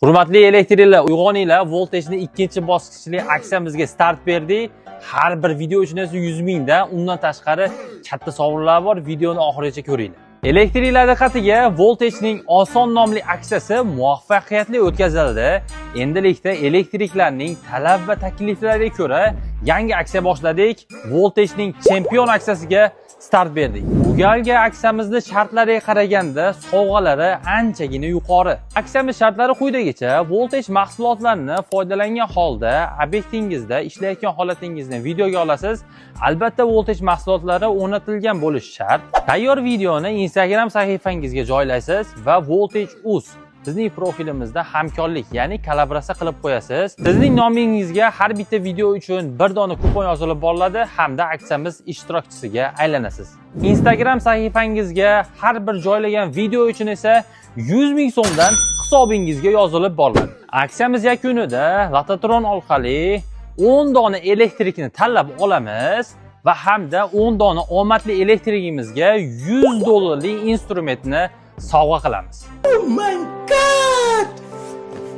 Hurmatli elektriklar, uyg'oninglar, voltajning ikkinchi bosqichli aksiyamizga start berdik. Har bir video uchun esa 100 mingdan, undan tashqari katta sovrinlar bor. Videoni oxirigacha ko'ringlar. Elektriklar diqqatiga, voltajning oson nomli aksiyasi muvaffaqiyatli o'tkazildi. Endilikda elektriklarning talab va takliflariga ko'ra yangi aksiya boshladik. Voltajning chempion aksiyasiga start berdik. Bu galgi aksiyamizning shartlariga qaraganda sovg'alari anchagina yuqori. Aksiyamiz shartlari quyidagicha: voltaj mahsulotlarini foydalangan holda obyektingizda ishlayotgan holatingizni videoga olasiz. Albatta voltaj mahsulotlari o'rnatilgan bo'lishi shart. Tayyor videoni Instagram sahifangizga joylaysiz va Voltage.uz bizning profilimizda hamkorlik, ya'ni kollaboratsiya qilib qo'yasiz. Sizning nomingizga har bitta video uchun bir dona kupon yozilib boriladi hamda aksiyamiz ishtirokchisiga aylanasiz. Instagram sahifangizga har bir joylagan video uchun esa 100 ming so'mdan hisobingizga yozilib boriladi. Aksiyamiz yakunida Lototron orqali 10 dona elektrikni tanlab olamiz va hamda 10 dona omadli elektrigimizga $100 instrumentni sovg'a qilamiz. Oh my god!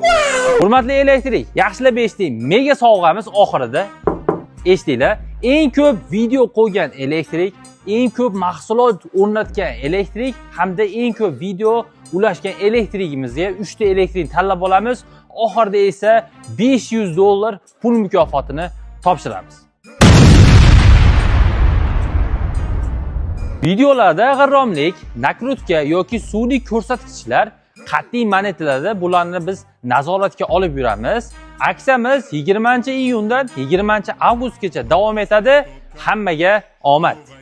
Wow! Hurmatli elektrik, yaxshilab eshiting. Mega sovg'amiz oxirida. Eshitinglar, eng ko'p video qo'ygan elektrik, eng ko'p mahsulot o'rnatgan elektrik hamda eng ko'p video ulashgan elektrigimizga 3 ta elektrik tanlab olamiz. Oxirida esa $500 pul mukofotini topshiramiz. Videolarda g'irromlik, nakrutka yoki sun'iy ko'rsatkichlar qat'iy man etiladi. Bularni biz nazoratga olib yuramiz. Aksiyamiz 20-iyundan 20-avgustgacha davom etadi. Hammaga omad!